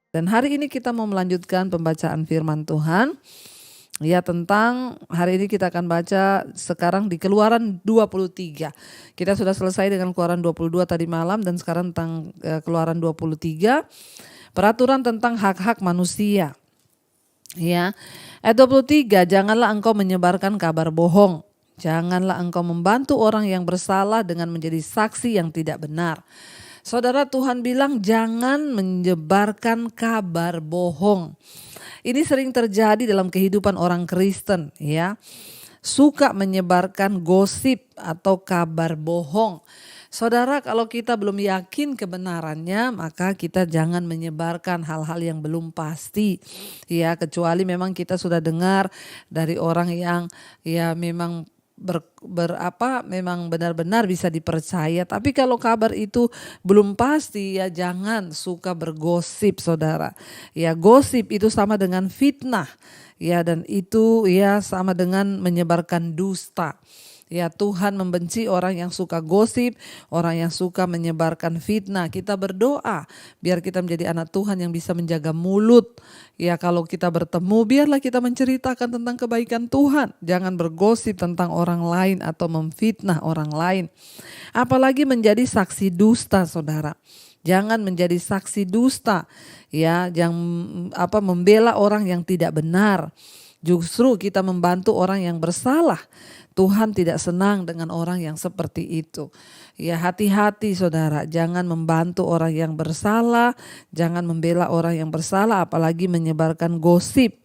Dan hari ini kita mau melanjutkan pembacaan firman Tuhan. Ya, tentang hari ini kita akan baca sekarang di Keluaran 23. Kita sudah selesai dengan Keluaran 22 tadi malam dan sekarang tentang Keluaran 23. Peraturan tentang hak-hak manusia. Ya. Ayat 23, janganlah engkau menyebarkan kabar bohong. Janganlah engkau membantu orang yang bersalah dengan menjadi saksi yang tidak benar. Saudara, Tuhan bilang jangan menyebarkan kabar bohong. Ini sering terjadi dalam kehidupan orang Kristen, ya. Suka menyebarkan gosip atau kabar bohong. Saudara, kalau kita belum yakin kebenarannya, maka kita jangan menyebarkan hal-hal yang belum pasti. Ya, kecuali memang kita sudah dengar dari orang yang ya memang memang benar-benar bisa dipercaya. Tapi kalau kabar itu belum pasti, ya jangan suka bergosip, saudara. Ya, gosip itu sama dengan fitnah. Ya, dan itu ya sama dengan menyebarkan dusta. Ya, Tuhan membenci orang yang suka gosip, orang yang suka menyebarkan fitnah. Kita berdoa biar kita menjadi anak Tuhan yang bisa menjaga mulut. Ya, kalau kita bertemu biarlah kita menceritakan tentang kebaikan Tuhan. Jangan bergosip tentang orang lain atau memfitnah orang lain. Apalagi menjadi saksi dusta, saudara. Jangan menjadi saksi dusta. Ya, jangan membela orang yang tidak benar. Justru kita membantu orang yang bersalah. Tuhan tidak senang dengan orang yang seperti itu. Ya, hati-hati saudara, jangan membantu orang yang bersalah, jangan membela orang yang bersalah, apalagi menyebarkan gosip.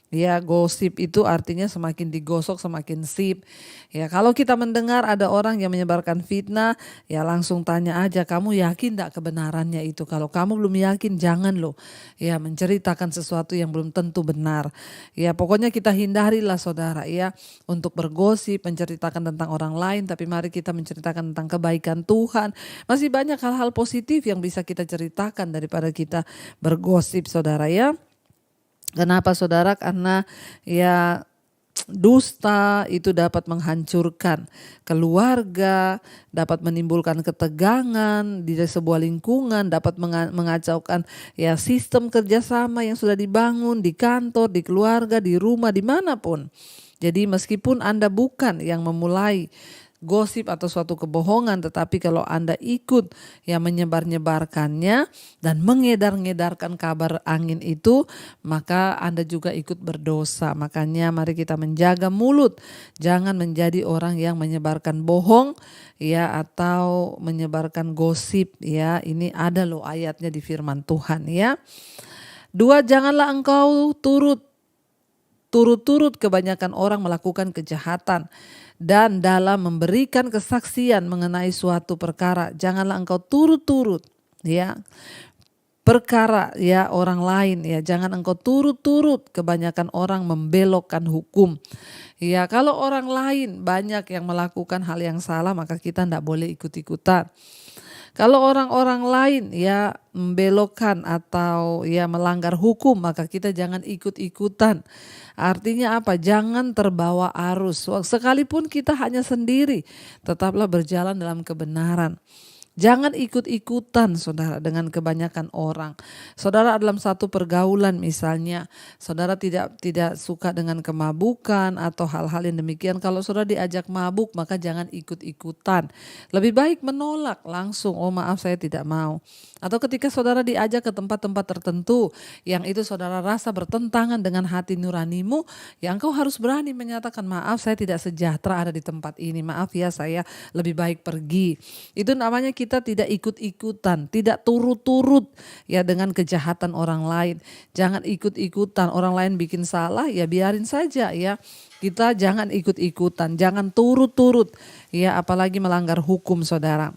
Ya, gosip itu artinya semakin digosok semakin sip. Ya, kalau kita mendengar ada orang yang menyebarkan fitnah, ya langsung tanya aja, kamu yakin enggak kebenarannya itu? Kalau kamu belum yakin, jangan loh ya menceritakan sesuatu yang belum tentu benar. Ya, pokoknya kita hindarilah saudara ya untuk bergosip, menceritakan tentang orang lain, tapi mari kita menceritakan tentang kebaikan Tuhan. Masih banyak hal-hal positif yang bisa kita ceritakan daripada kita bergosip, saudara ya. Kenapa saudara? Karena ya dusta itu dapat menghancurkan keluarga, dapat menimbulkan ketegangan di sebuah lingkungan, dapat mengacaukan ya sistem kerjasama yang sudah dibangun di kantor, di keluarga, di rumah, dimanapun. Jadi meskipun Anda bukan yang memulai gosip atau suatu kebohongan, tetapi kalau Anda ikut yang menyebar-nyebarkannya dan mengedar-ngedarkan kabar angin itu, maka Anda juga ikut berdosa. Makanya mari kita menjaga mulut, jangan menjadi orang yang menyebarkan bohong ya atau menyebarkan gosip ya. Ini ada loh ayatnya di firman Tuhan ya. 2, janganlah engkau turut-turut kebanyakan orang melakukan kejahatan. Dan dalam memberikan kesaksian mengenai suatu perkara, janganlah engkau turut-turut ya perkara ya orang lain ya, jangan engkau turut-turut kebanyakan orang membelokkan hukum. Ya, kalau orang lain banyak yang melakukan hal yang salah, maka kita tidak boleh ikut-ikutan. Kalau orang-orang lain ya membelokkan atau ya melanggar hukum, maka kita jangan ikut-ikutan. Artinya apa? Jangan terbawa arus. Sekalipun kita hanya sendiri, tetaplah berjalan dalam kebenaran. Jangan ikut-ikutan saudara dengan kebanyakan orang. Saudara dalam satu pergaulan misalnya, saudara tidak suka dengan kemabukan atau hal-hal yang demikian. Kalau saudara diajak mabuk, maka jangan ikut-ikutan. Lebih baik menolak langsung, oh maaf saya tidak mau. Atau ketika saudara diajak ke tempat-tempat tertentu yang itu saudara rasa bertentangan dengan hati nuranimu, ya engkau harus berani menyatakan maaf saya tidak sejahtera ada di tempat ini. Maaf ya saya lebih baik pergi. Itu namanya kita tidak ikut-ikutan, tidak turut-turut ya dengan kejahatan orang lain. Jangan ikut-ikutan, orang lain bikin salah ya biarin saja ya. Kita jangan ikut-ikutan, jangan turut-turut ya apalagi melanggar hukum saudara.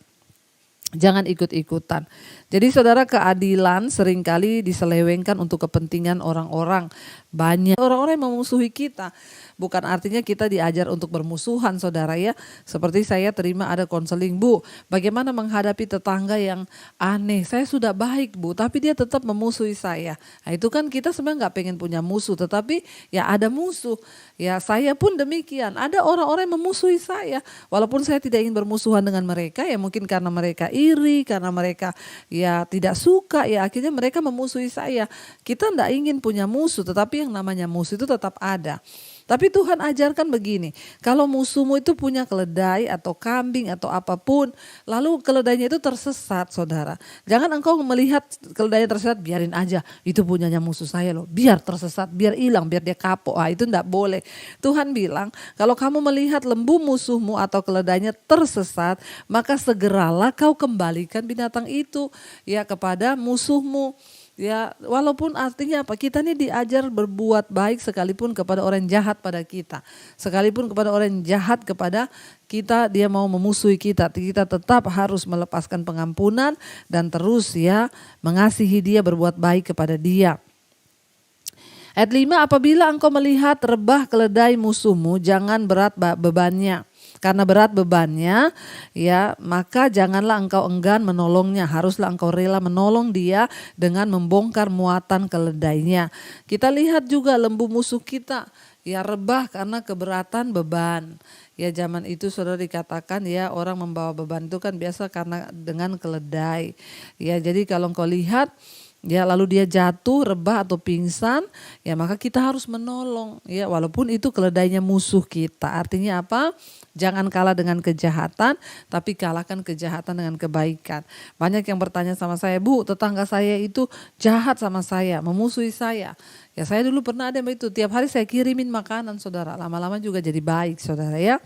Jangan ikut-ikutan. Jadi saudara, keadilan seringkali diselewengkan untuk kepentingan orang-orang. banyak. Orang-orang yang memusuhi kita bukan artinya kita diajar untuk bermusuhan, saudara ya. Seperti saya terima ada konseling, Bu, bagaimana menghadapi tetangga yang aneh. Saya sudah baik, Bu, tapi dia tetap memusuhi saya. Nah, itu kan kita sebenarnya nggak pengen punya musuh, tetapi ya ada musuh. Ya saya pun demikian, ada orang-orang yang memusuhi saya. Walaupun saya tidak ingin bermusuhan dengan mereka, ya mungkin karena mereka iri, karena mereka ya tidak suka, ya akhirnya mereka memusuhi saya. Kita tidak ingin punya musuh, tetapi yang namanya musuh itu tetap ada. Tapi Tuhan ajarkan begini, kalau musuhmu itu punya keledai atau kambing atau apapun, lalu keledainya itu tersesat, saudara. Jangan engkau melihat keledainya tersesat, biarin aja, itu punyanya musuh saya loh, biar tersesat, biar hilang, biar dia kapok. Itu enggak boleh. Tuhan bilang, kalau kamu melihat lembu musuhmu atau keledainya tersesat, maka segeralah kau kembalikan binatang itu ya kepada musuhmu. Ya, walaupun artinya apa? Kita ini diajar berbuat baik sekalipun kepada orang jahat pada kita. Sekalipun kepada orang jahat kepada kita, dia mau memusuhi kita. Kita tetap harus melepaskan pengampunan dan terus ya mengasihi dia, berbuat baik kepada dia. Ayat 5, apabila engkau melihat rebah keledai musuhmu, jangan berat bebannya. Karena berat bebannya, ya maka janganlah engkau enggan menolongnya. Haruslah engkau rela menolong dia dengan membongkar muatan keledainya. Kita lihat juga lembu musuh kita, ya rebah karena keberatan beban. Ya zaman itu saudara dikatakan ya orang membawa beban itu kan biasa karena dengan keledai. Ya jadi kalau engkau lihat, ya lalu dia jatuh, rebah atau pingsan, ya maka kita harus menolong. Ya walaupun itu keledainya musuh kita. Artinya apa? Jangan kalah dengan kejahatan, tapi kalahkan kejahatan dengan kebaikan. Banyak yang bertanya sama saya, Bu, tetangga saya itu jahat sama saya, memusuhi saya. Ya saya dulu pernah ada itu, tiap hari saya kirimin makanan, saudara. Lama-lama juga jadi baik, saudara ya.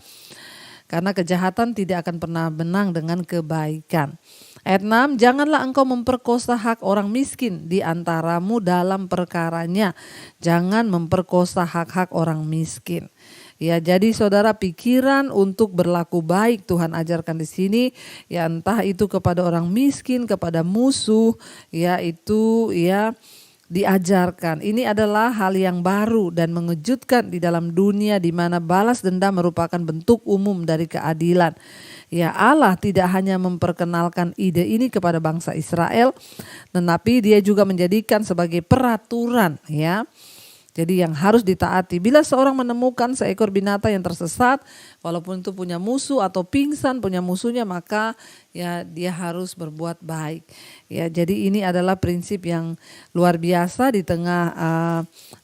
Karena kejahatan tidak akan pernah menang dengan kebaikan. Ayat 6, janganlah engkau memperkosa hak orang miskin di antaramu dalam perkaranya. Jangan memperkosa hak-hak orang miskin. Ya, jadi saudara, pikiran untuk berlaku baik Tuhan ajarkan di sini, ya entah itu kepada orang miskin, kepada musuh, ya itu ya diajarkan. Ini adalah hal yang baru dan mengejutkan di dalam dunia di mana balas dendam merupakan bentuk umum dari keadilan. Ya, Allah tidak hanya memperkenalkan ide ini kepada bangsa Israel, tetapi dia juga menjadikan sebagai peraturan, ya. Jadi yang harus ditaati, bila seorang menemukan seekor binatang yang tersesat, walaupun itu punya musuh atau pingsan punya musuhnya, maka ya dia harus berbuat baik. Ya, jadi ini adalah prinsip yang luar biasa di tengah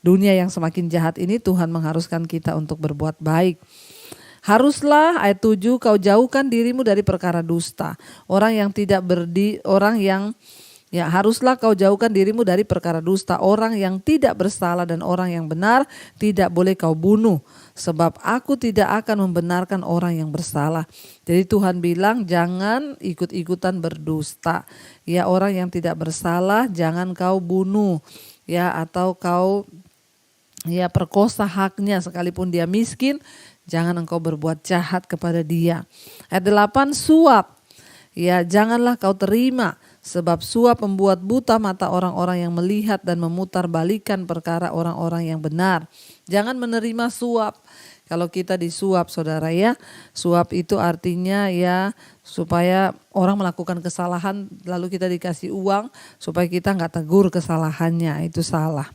dunia yang semakin jahat ini. Tuhan mengharuskan kita untuk berbuat baik. Haruslah ayat 7, kau jauhkan dirimu dari perkara dusta. Haruslah kau jauhkan dirimu dari perkara dusta. Orang yang tidak bersalah dan orang yang benar tidak boleh kau bunuh. Sebab aku tidak akan membenarkan orang yang bersalah. Jadi Tuhan bilang jangan ikut-ikutan berdusta. Ya, orang yang tidak bersalah jangan kau bunuh. Ya, atau kau ya perkosa haknya sekalipun dia miskin. Jangan engkau berbuat jahat kepada dia. Ayat 8, suap. Ya, janganlah kau terima. Sebab suap membuat buta mata orang-orang yang melihat dan memutarbalikkan perkara orang-orang yang benar. Jangan menerima suap. Kalau kita disuap, saudara ya, suap itu artinya ya supaya orang melakukan kesalahan lalu kita dikasih uang supaya kita nggak tegur kesalahannya, itu salah.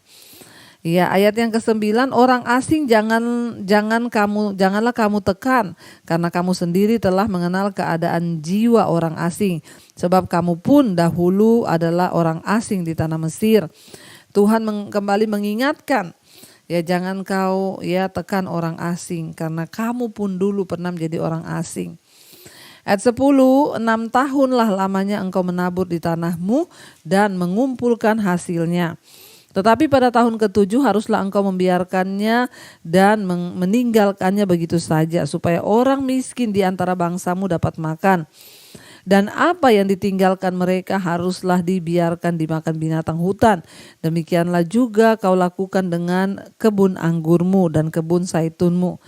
Ya, ayat yang ke-9, orang asing janganlah kamu tekan karena kamu sendiri telah mengenal keadaan jiwa orang asing, sebab kamu pun dahulu adalah orang asing di tanah Mesir. Tuhan kembali mengingatkan, ya jangan kau ya tekan orang asing karena kamu pun dulu pernah menjadi orang asing. Ayat 10, 6 tahunlah lamanya engkau menabur di tanahmu dan mengumpulkan hasilnya. Tetapi pada tahun ke-7 haruslah engkau membiarkannya dan meninggalkannya begitu saja supaya orang miskin di antara bangsamu dapat makan. Dan apa yang ditinggalkan mereka haruslah dibiarkan dimakan binatang hutan. Demikianlah juga kau lakukan dengan kebun anggurmu dan kebun saitunmu.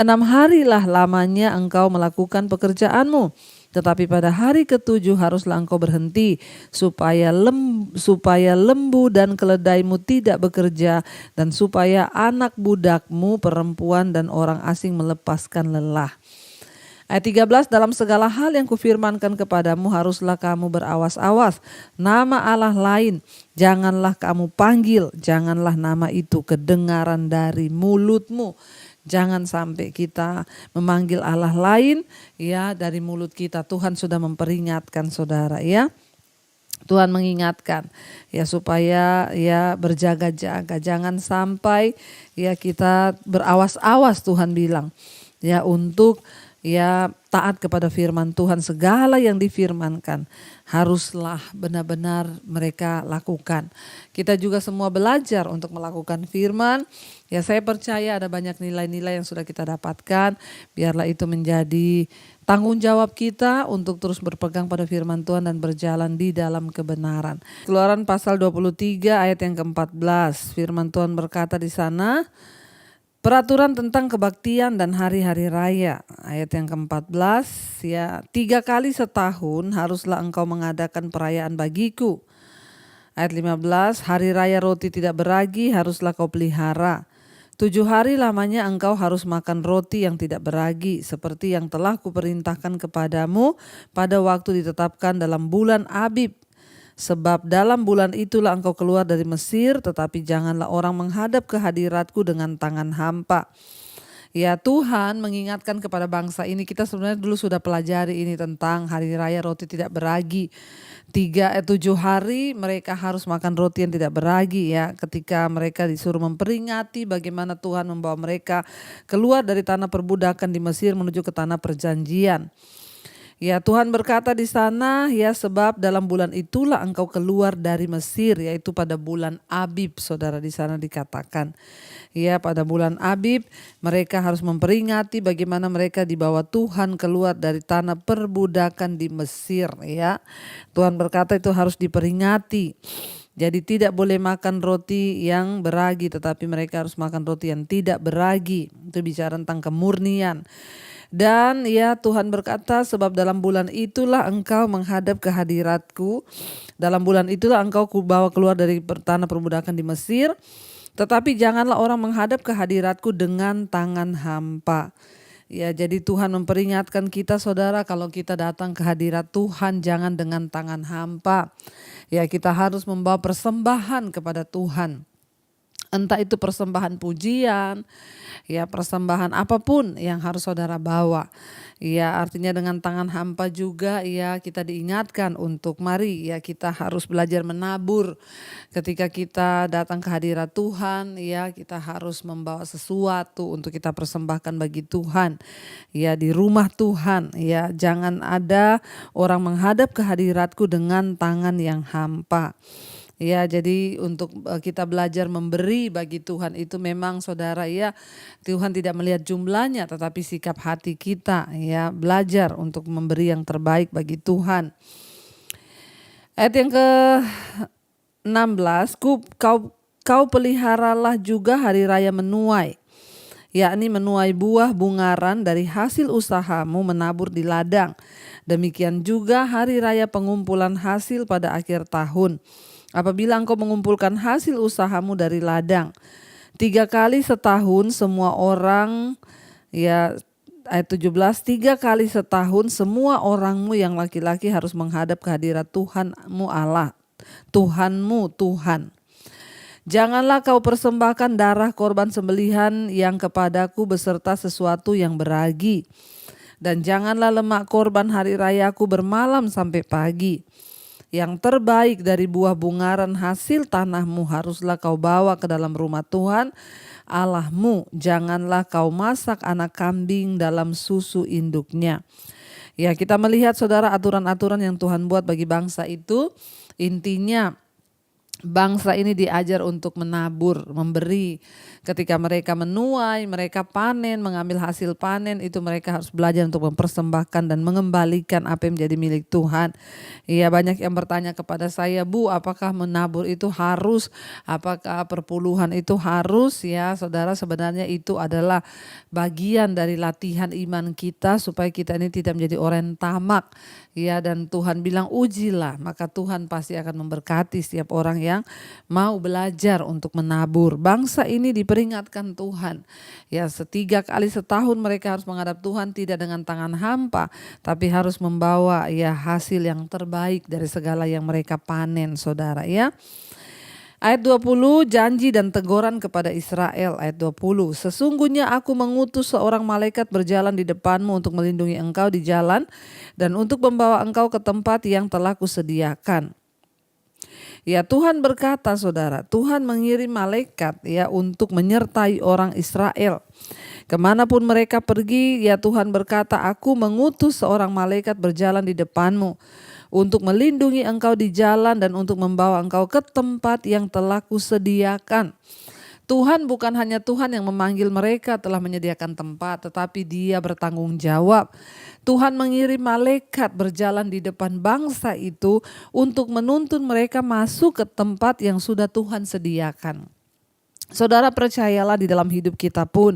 6 harilah lamanya engkau melakukan pekerjaanmu. Tetapi pada hari ketujuh haruslah engkau berhenti, supaya lembu dan keledaimu tidak bekerja, dan supaya anak budakmu perempuan dan orang asing melepaskan lelah. Ayat 13, dalam segala hal yang kufirmankan kepadamu haruslah kamu berawas-awas. Nama Allah lain janganlah kamu panggil, janganlah nama itu kedengaran dari mulutmu. Jangan sampai kita memanggil Allah lain ya dari mulut kita. Tuhan sudah memperingatkan saudara ya. Tuhan mengingatkan ya supaya ya berjaga-jaga, jangan sampai ya kita berawas-awas, Tuhan bilang ya, untuk ya taat kepada firman Tuhan. Segala yang difirmankan haruslah benar-benar mereka lakukan. Kita juga semua belajar untuk melakukan firman. Ya saya percaya ada banyak nilai-nilai yang sudah kita dapatkan. Biarlah itu menjadi tanggung jawab kita untuk terus berpegang pada firman Tuhan dan berjalan di dalam kebenaran. Keluaran pasal 23 ayat yang ke-14. Firman Tuhan berkata di sana, peraturan tentang kebaktian dan hari-hari raya. Ayat yang ke-14, ya 3 kali setahun haruslah engkau mengadakan perayaan bagiku. Ayat 15, hari raya roti tidak beragi haruslah kau pelihara. 7 hari lamanya engkau harus makan roti yang tidak beragi, seperti yang telah kuperintahkan kepadamu pada waktu ditetapkan dalam bulan Abib. Sebab dalam bulan itulah engkau keluar dari Mesir, tetapi janganlah orang menghadap ke hadiratku dengan tangan hampa. Ya Tuhan mengingatkan kepada bangsa ini, kita sebenarnya dulu sudah pelajari ini tentang hari raya roti tidak beragi. 7 hari mereka harus makan roti yang tidak beragi ya, ketika mereka disuruh memperingati bagaimana Tuhan membawa mereka keluar dari tanah perbudakan di Mesir menuju ke tanah perjanjian. Ya Tuhan berkata di sana ya, sebab dalam bulan itulah engkau keluar dari Mesir, yaitu pada bulan Abib, saudara, di sana dikatakan. Ya pada bulan Abib mereka harus memperingati bagaimana mereka dibawa Tuhan keluar dari tanah perbudakan di Mesir ya. Tuhan berkata itu harus diperingati. Jadi tidak boleh makan roti yang beragi, tetapi mereka harus makan roti yang tidak beragi. Itu bicara tentang kemurnian. Dan ya Tuhan berkata, sebab dalam bulan itulah engkau menghadap ke hadiratku. Dalam bulan itulah engkau kubawa keluar dari tanah perbudakan di Mesir. Tetapi janganlah orang menghadap ke hadiratku dengan tangan hampa. Ya jadi Tuhan memperingatkan kita saudara, kalau kita datang ke hadirat Tuhan jangan dengan tangan hampa. Ya kita harus membawa persembahan kepada Tuhan. Entah itu persembahan pujian, ya persembahan apapun yang harus saudara bawa. Ya artinya dengan tangan hampa juga ya kita diingatkan untuk mari ya kita harus belajar menabur. Ketika kita datang ke hadirat Tuhan ya kita harus membawa sesuatu untuk kita persembahkan bagi Tuhan. Ya di rumah Tuhan ya jangan ada orang menghadap ke hadiratku dengan tangan yang hampa. Ya jadi untuk kita belajar memberi bagi Tuhan itu memang saudara ya, Tuhan tidak melihat jumlahnya tetapi sikap hati kita ya, belajar untuk memberi yang terbaik bagi Tuhan. Ayat yang ke-16, kau peliharalah juga hari raya menuai, yakni menuai buah bungaran dari hasil usahamu menabur di ladang. Demikian juga hari raya pengumpulan hasil pada akhir tahun. Apabila engkau mengumpulkan hasil usahamu dari ladang, 3 kali setahun semua orang, ya ayat 17, 3 kali setahun semua orangmu yang laki-laki harus menghadap ke hadirat Tuhanmu Allah, Tuhanmu Tuhan. Janganlah kau persembahkan darah korban sembelihan yang kepadaku beserta sesuatu yang beragi. Dan janganlah lemak korban hari rayaku bermalam sampai pagi. Yang terbaik dari buah bungaran hasil tanahmu haruslah kau bawa ke dalam rumah Tuhan Allahmu. Janganlah kau masak anak kambing dalam susu induknya. Ya kita melihat saudara aturan-aturan yang Tuhan buat bagi bangsa itu intinya Bangsa ini diajar untuk menabur, memberi. Ketika mereka menuai, mereka panen, mengambil hasil panen, itu mereka harus belajar untuk mempersembahkan dan mengembalikan apa yang menjadi milik Tuhan. Iya, banyak yang bertanya kepada saya, Bu, apakah menabur itu harus? Apakah perpuluhan itu harus? Ya, saudara, sebenarnya itu adalah bagian dari latihan iman kita supaya kita ini tidak menjadi orang tamak. Ya, dan Tuhan bilang ujilah, maka Tuhan pasti akan memberkati setiap orang yang mau belajar untuk menabur. Bangsa ini diperingatkan Tuhan. Ya, 3 kali setahun mereka harus menghadap Tuhan, tidak dengan tangan hampa, tapi harus membawa ya hasil yang terbaik dari segala yang mereka panen, saudara ya. Ayat 20, janji dan teguran kepada Israel. Ayat 20, sesungguhnya aku mengutus seorang malaikat berjalan di depanmu untuk melindungi engkau di jalan dan untuk membawa engkau ke tempat yang telah kusediakan. Ya, Tuhan berkata, saudara, Tuhan mengirim malaikat ya untuk menyertai orang Israel. Kemanapun mereka pergi, ya Tuhan berkata, aku mengutus seorang malaikat berjalan di depanmu untuk melindungi engkau di jalan dan untuk membawa engkau ke tempat yang telah kusediakan. Tuhan bukan hanya Tuhan yang memanggil mereka telah menyediakan tempat, tetapi Dia bertanggung jawab. Tuhan mengirim malaikat berjalan di depan bangsa itu untuk menuntun mereka masuk ke tempat yang sudah Tuhan sediakan. Saudara, percayalah di dalam hidup kita pun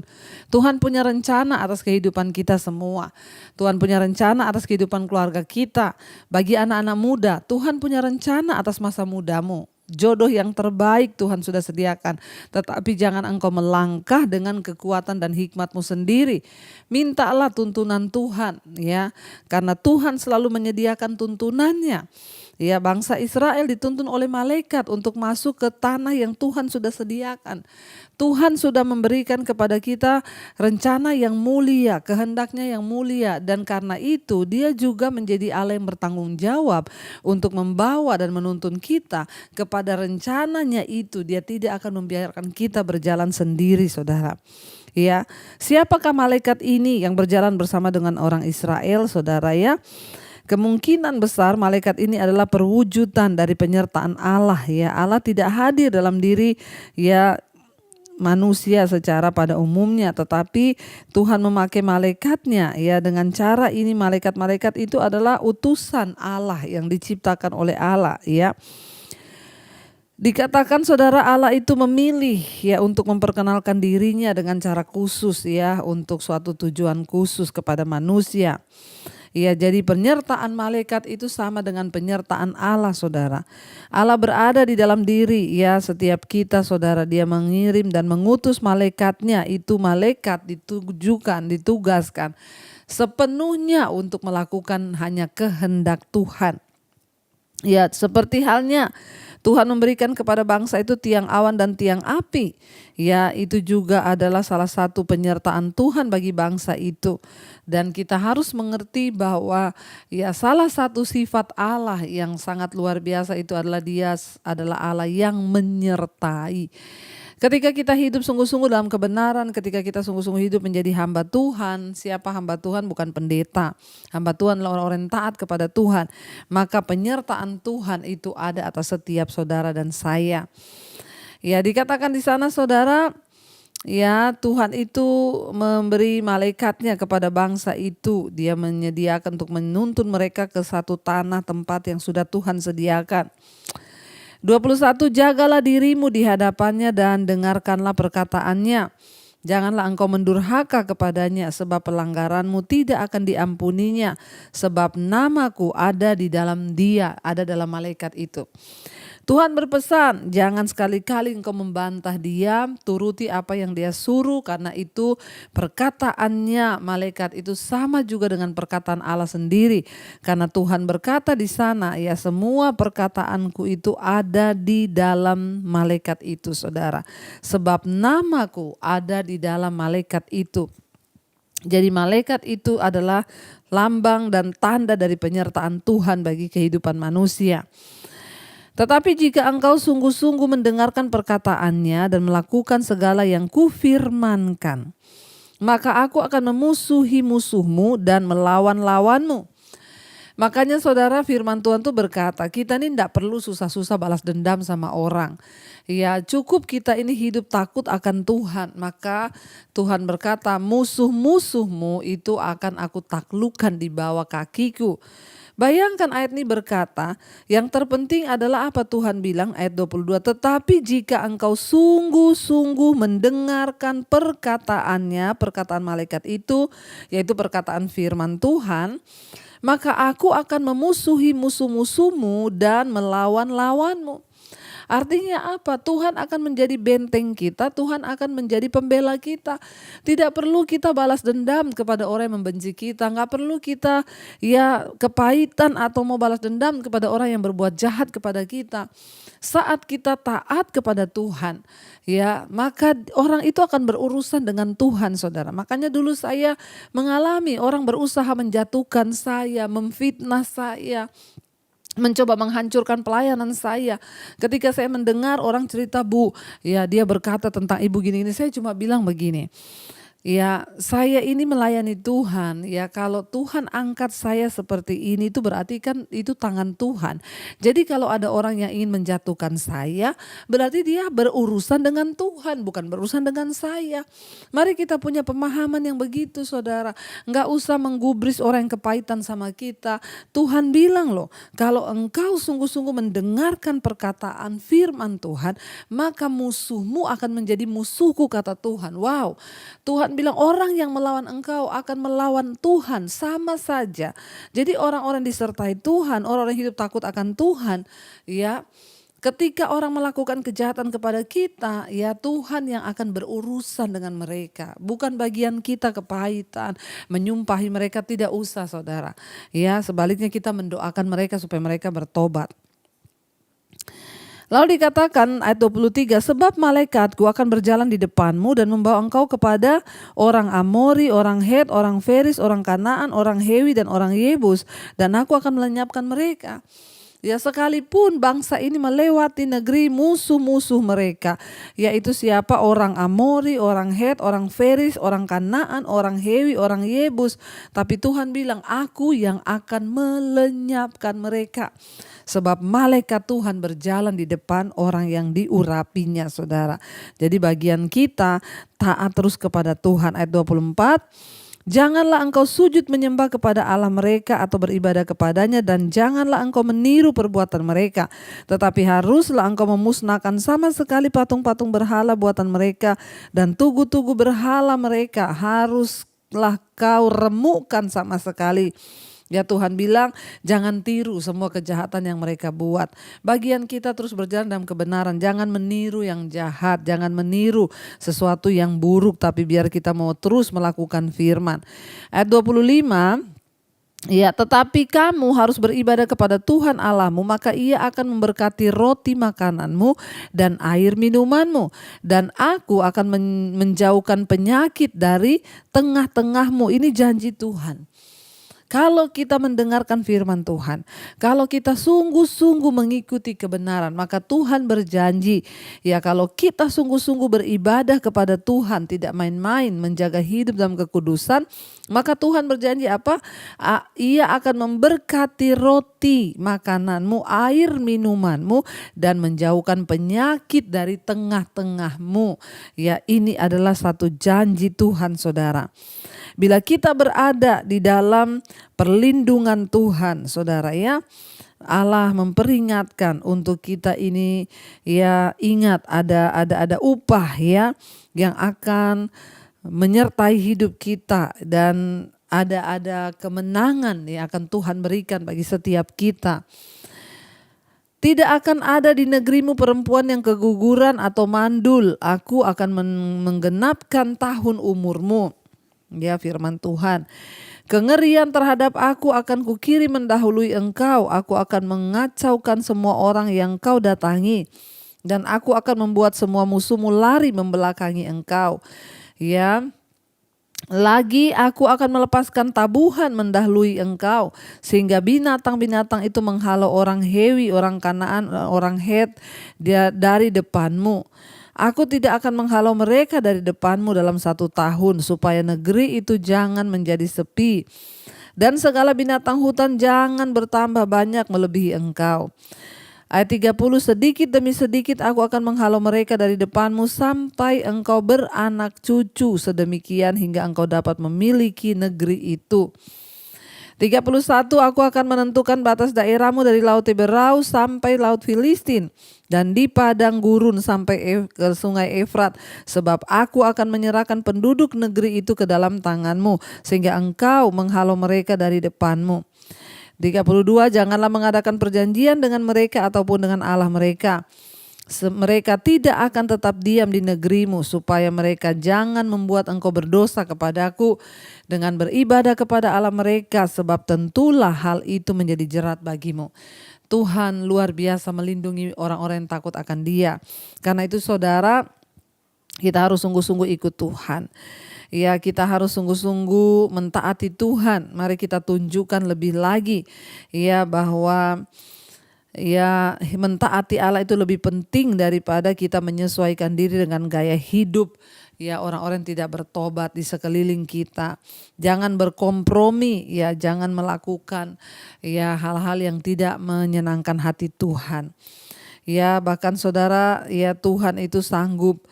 Tuhan punya rencana atas kehidupan kita semua. Tuhan punya rencana atas kehidupan keluarga kita. Bagi anak-anak muda, Tuhan punya rencana atas masa mudamu. Jodoh yang terbaik Tuhan sudah sediakan. Tetapi jangan engkau melangkah dengan kekuatan dan hikmatmu sendiri. Mintalah tuntunan Tuhan ya. Karena Tuhan selalu menyediakan tuntunannya. Ya, bangsa Israel dituntun oleh malaikat untuk masuk ke tanah yang Tuhan sudah sediakan. Tuhan sudah memberikan kepada kita rencana yang mulia, kehendaknya yang mulia, dan karena itu Dia juga menjadi Allah yang bertanggung jawab untuk membawa dan menuntun kita kepada rencananya itu. Dia tidak akan membiarkan kita berjalan sendiri, saudara. Ya, siapakah malaikat ini yang berjalan bersama dengan orang Israel, saudara ya? Kemungkinan besar malaikat ini adalah perwujudan dari penyertaan Allah ya. Allah tidak hadir dalam diri ya manusia secara pada umumnya, tetapi Tuhan memakai malaikatnya ya. Dengan cara ini malaikat-malaikat itu adalah utusan Allah yang diciptakan oleh Allah ya. Dikatakan saudara, Allah itu memilih ya untuk memperkenalkan dirinya dengan cara khusus ya, untuk suatu tujuan khusus kepada manusia. Ya, jadi penyertaan malaikat itu sama dengan penyertaan Allah, saudara. Allah berada di dalam diri ya setiap kita, saudara. Dia mengirim dan mengutus malaikatnya. Itu malaikat ditugaskan sepenuhnya untuk melakukan hanya kehendak Tuhan. Ya, seperti halnya Tuhan memberikan kepada bangsa itu tiang awan dan tiang api. Ya, itu juga adalah salah satu penyertaan Tuhan bagi bangsa itu. Dan kita harus mengerti bahwa ya salah satu sifat Allah yang sangat luar biasa itu adalah Dia adalah Allah yang menyertai. Ketika kita hidup sungguh-sungguh dalam kebenaran, ketika kita sungguh-sungguh hidup menjadi hamba Tuhan. Siapa hamba Tuhan? Bukan pendeta. Hamba Tuhan adalah orang-orang yang taat kepada Tuhan. Maka penyertaan Tuhan itu ada atas setiap saudara dan saya. Ya, dikatakan di sana, saudara, ya Tuhan itu memberi malaikatnya kepada bangsa itu. Dia menyediakan untuk menuntun mereka ke satu tanah tempat yang sudah Tuhan sediakan. 21, jagalah dirimu di hadapannya dan dengarkanlah perkataannya. Janganlah engkau mendurhaka kepadanya, sebab pelanggaranmu tidak akan diampuninya. Sebab namaku ada di dalam dia, ada dalam malaikat itu. Tuhan berpesan, jangan sekali-kali engkau membantah Dia, turuti apa yang Dia suruh, karena itu perkataannya malaikat itu sama juga dengan perkataan Allah sendiri. Karena Tuhan berkata di sana, ya semua perkataanku itu ada di dalam malaikat itu, saudara. Sebab namaku ada di dalam malaikat itu. Jadi malaikat itu adalah lambang dan tanda dari penyertaan Tuhan bagi kehidupan manusia. Tetapi jika engkau sungguh-sungguh mendengarkan perkataannya dan melakukan segala yang kufirmankan, maka aku akan memusuhi musuhmu dan melawan lawanmu. Makanya saudara, firman Tuhan tuh berkata, kita ini tidak perlu susah-susah balas dendam sama orang. Ya cukup kita ini hidup takut akan Tuhan. Maka Tuhan berkata, musuh-musuhmu itu akan aku taklukkan di bawah kakiku. Bayangkan ayat ini berkata, yang terpenting adalah apa Tuhan bilang ayat 22, tetapi jika engkau sungguh-sungguh mendengarkan perkataannya, perkataan malaikat itu, yaitu perkataan firman Tuhan, maka aku akan memusuhi musuh-musuhmu dan melawan lawanmu. Artinya apa? Tuhan akan menjadi benteng kita, Tuhan akan menjadi pembela kita. Tidak perlu kita balas dendam kepada orang yang membenci kita, nggak perlu kita ya kepahitan atau mau balas dendam kepada orang yang berbuat jahat kepada kita. Saat kita taat kepada Tuhan, ya maka orang itu akan berurusan dengan Tuhan, saudara. Makanya dulu saya mengalami orang berusaha menjatuhkan saya, memfitnah saya, mencoba menghancurkan pelayanan saya. Ketika saya mendengar orang cerita, Bu, ya dia berkata tentang ibu gini-gini, saya cuma bilang begini, ya saya ini melayani Tuhan, ya kalau Tuhan angkat saya seperti ini itu berarti kan itu tangan Tuhan. Jadi kalau ada orang yang ingin menjatuhkan saya, berarti dia berurusan dengan Tuhan, bukan berurusan dengan saya. Mari kita punya pemahaman yang begitu, saudara. Nggak usah menggubris orang yang kepahitan sama kita. Tuhan bilang loh, kalau engkau sungguh-sungguh mendengarkan perkataan firman Tuhan, maka musuhmu akan menjadi musuhku, kata Tuhan. Wow, Tuhan bilang orang yang melawan engkau akan melawan Tuhan, sama saja. Jadi orang-orang disertai Tuhan, orang-orang hidup takut akan Tuhan, ya ketika orang melakukan kejahatan kepada kita, ya Tuhan yang akan berurusan dengan mereka. Bukan bagian kita kepahitan, menyumpahi mereka, tidak usah saudara. Ya sebaliknya kita mendoakan mereka supaya mereka bertobat. Lalu dikatakan ayat 23, sebab malaikatku akan berjalan di depanmu dan membawa engkau kepada orang Amori, orang Het, orang Feris, orang Kanaan, orang Hewi dan orang Yebus, dan aku akan melenyapkan mereka. Ya sekalipun bangsa ini melewati negeri musuh-musuh mereka, yaitu siapa? Orang Amori, orang Het, orang Feris, orang Kanaan, orang Hewi, orang Yebus. Tapi Tuhan bilang, aku yang akan melenyapkan mereka. Sebab malaikat Tuhan berjalan di depan orang yang diurapinya, saudara. Jadi bagian kita taat terus kepada Tuhan. Ayat 24. Janganlah engkau sujud menyembah kepada Allah mereka atau beribadah kepadanya, dan janganlah engkau meniru perbuatan mereka. Tetapi haruslah engkau memusnahkan sama sekali patung-patung berhala buatan mereka, dan tugu-tugu berhala mereka haruslah kau remukkan sama sekali. Ya Tuhan bilang jangan tiru semua kejahatan yang mereka buat. Bagian kita terus berjalan dalam kebenaran. Jangan meniru yang jahat. Jangan meniru sesuatu yang buruk. Tapi biar kita mau terus melakukan firman. Ayat 25. Ya, tetapi kamu harus beribadah kepada Tuhan Allahmu, maka Ia akan memberkati roti makananmu dan air minumanmu. Dan aku akan menjauhkan penyakit dari tengah-tengahmu. Ini janji Tuhan. Kalau kita mendengarkan firman Tuhan, kalau kita sungguh-sungguh mengikuti kebenaran, maka Tuhan berjanji, ya kalau kita sungguh-sungguh beribadah kepada Tuhan, tidak main-main, menjaga hidup dalam kekudusan, maka Tuhan berjanji apa? Ia akan memberkati roti makananmu, air minumanmu, dan menjauhkan penyakit dari tengah-tengahmu. Ya, ini adalah satu janji Tuhan, saudara. Bila kita berada di dalam perlindungan Tuhan, saudara, ya, Allah memperingatkan untuk kita ini, ya ingat ada upah ya yang akan menyertai hidup kita, dan ada kemenangan yang akan Tuhan berikan bagi setiap kita. Tidak akan ada di negerimu perempuan yang keguguran atau mandul. Aku akan menggenapkan tahun umurmu. Ya firman Tuhan. Kengerian terhadap aku akan kukirim mendahului engkau. Aku akan mengacaukan semua orang yang kau datangi. Dan aku akan membuat semua musuhmu lari membelakangi engkau. Ya. Lagi aku akan melepaskan tabuhan mendahului engkau, sehingga binatang-binatang itu menghalau orang Hewi, orang Kanaan, orang Het dari depanmu. Aku tidak akan menghalau mereka dari depanmu dalam 1 tahun, supaya negeri itu jangan menjadi sepi. Dan segala binatang hutan jangan bertambah banyak melebihi engkau. Ayat 30, sedikit demi sedikit aku akan menghalau mereka dari depanmu sampai engkau beranak cucu, sedemikian hingga engkau dapat memiliki negeri itu. 31, aku akan menentukan batas daerahmu dari laut Teberau sampai laut Filistin dan di padang gurun sampai ke sungai Efrat, sebab aku akan menyerahkan penduduk negeri itu ke dalam tanganmu sehingga engkau menghalau mereka dari depanmu. 32, janganlah mengadakan perjanjian dengan mereka ataupun dengan Allah mereka. Mereka tidak akan tetap diam di negerimu, supaya mereka jangan membuat engkau berdosa kepadaku dengan beribadah kepada Allah mereka, sebab tentulah hal itu menjadi jerat bagimu. Tuhan luar biasa melindungi orang-orang yang takut akan Dia. Karena itu saudara, kita harus sungguh-sungguh ikut Tuhan. Ya, kita harus sungguh-sungguh mentaati Tuhan. Mari kita tunjukkan lebih lagi ya bahwa ya mentaati Allah itu lebih penting daripada kita menyesuaikan diri dengan gaya hidup ya orang-orang yang tidak bertobat di sekeliling kita. Jangan berkompromi ya, jangan melakukan ya hal-hal yang tidak menyenangkan hati Tuhan. Ya, bahkan saudara, ya Tuhan itu sanggup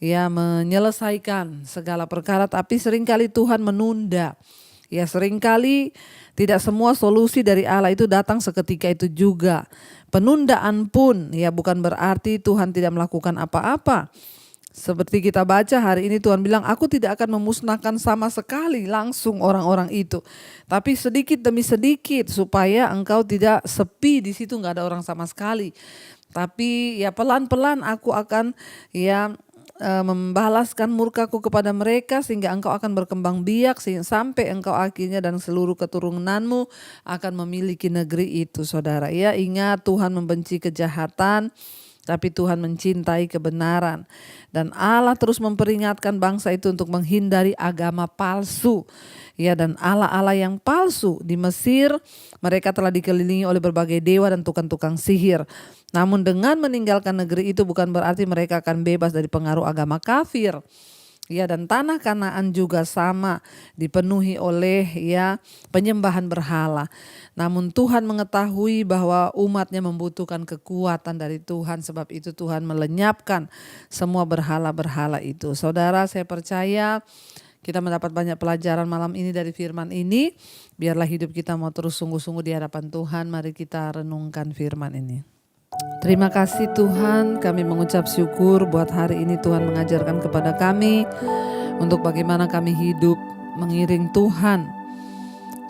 ya menyelesaikan segala perkara, tapi seringkali Tuhan menunda. Ya, seringkali tidak semua solusi dari Allah itu datang seketika itu juga. Penundaan pun ya bukan berarti Tuhan tidak melakukan apa-apa. Seperti kita baca hari ini, Tuhan bilang, aku tidak akan memusnahkan sama sekali langsung orang-orang itu, tapi sedikit demi sedikit supaya engkau tidak sepi di situ, nggak ada orang sama sekali. Tapi ya pelan-pelan aku akan ya membalaskan murkaku kepada mereka sehingga engkau akan berkembang biak sampai engkau akhirnya dan seluruh keturunanmu akan memiliki negeri itu, saudara. Ya, ingat Tuhan membenci kejahatan, tapi Tuhan mencintai kebenaran. Dan Allah terus memperingatkan bangsa itu untuk menghindari agama palsu. Ya, dan Allah-Allah yang palsu. Di Mesir mereka telah dikelilingi oleh berbagai dewa dan tukang-tukang sihir. Namun dengan meninggalkan negeri itu bukan berarti mereka akan bebas dari pengaruh agama kafir. Ya, dan tanah Kanaan juga sama dipenuhi oleh ya penyembahan berhala. Namun Tuhan mengetahui bahwa umatnya membutuhkan kekuatan dari Tuhan, sebab itu Tuhan melenyapkan semua berhala-berhala itu. Saudara, saya percaya kita mendapat banyak pelajaran malam ini dari firman ini. Biarlah hidup kita mau terus sungguh-sungguh di hadapan Tuhan. Mari kita renungkan firman ini. Terima kasih Tuhan, kami mengucap syukur buat hari ini Tuhan mengajarkan kepada kami untuk bagaimana kami hidup mengiring Tuhan,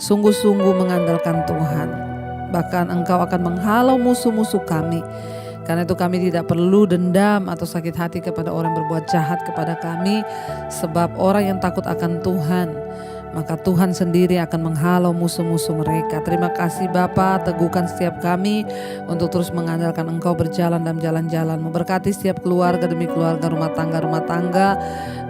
sungguh-sungguh mengandalkan Tuhan. Bahkan Engkau akan menghalau musuh-musuh kami. Karena itu kami tidak perlu dendam atau sakit hati kepada orang yang berbuat jahat kepada kami, sebab orang yang takut akan Tuhan, maka Tuhan sendiri akan menghalau musuh-musuh mereka. Terima kasih Bapa, teguhkan setiap kami untuk terus mengandalkan Engkau berjalan dalam jalan-jalan. Memberkati setiap keluarga demi keluarga, rumah tangga.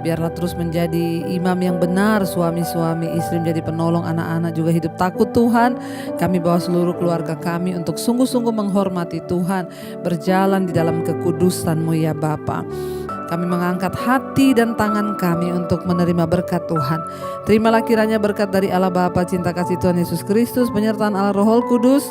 Biarlah terus menjadi imam yang benar, suami-suami, istri menjadi penolong, anak-anak juga hidup takut Tuhan. Kami bawa seluruh keluarga kami untuk sungguh-sungguh menghormati Tuhan, berjalan di dalam kekudusan-Mu ya Bapa. Kami mengangkat hati dan tangan kami untuk menerima berkat Tuhan. Terimalah kiranya berkat dari Allah Bapa, cinta kasih Tuhan Yesus Kristus, penyertaan Allah Roh Kudus,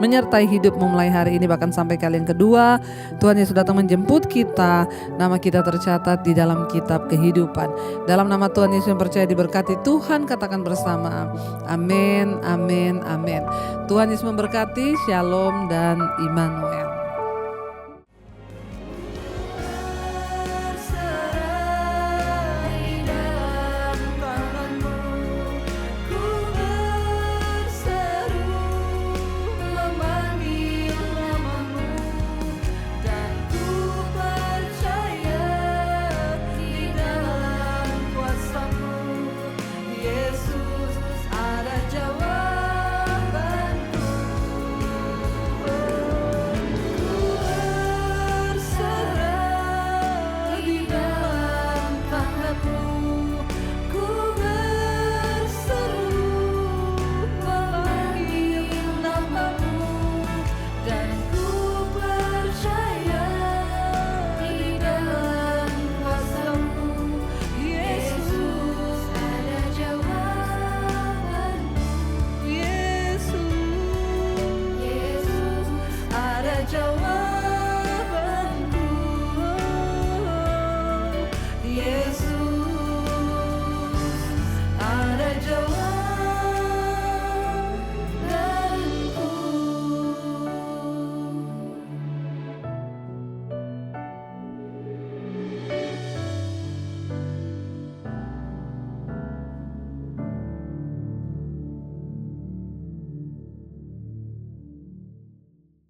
menyertai hidupmu mulai hari ini bahkan sampai kali yang kedua. Tuhan Yesus datang menjemput kita, nama kita tercatat di dalam kitab kehidupan. Dalam nama Tuhan Yesus yang percaya diberkati Tuhan, katakan bersama, amin, amin, amin. Tuhan Yesus memberkati, shalom dan Immanuel.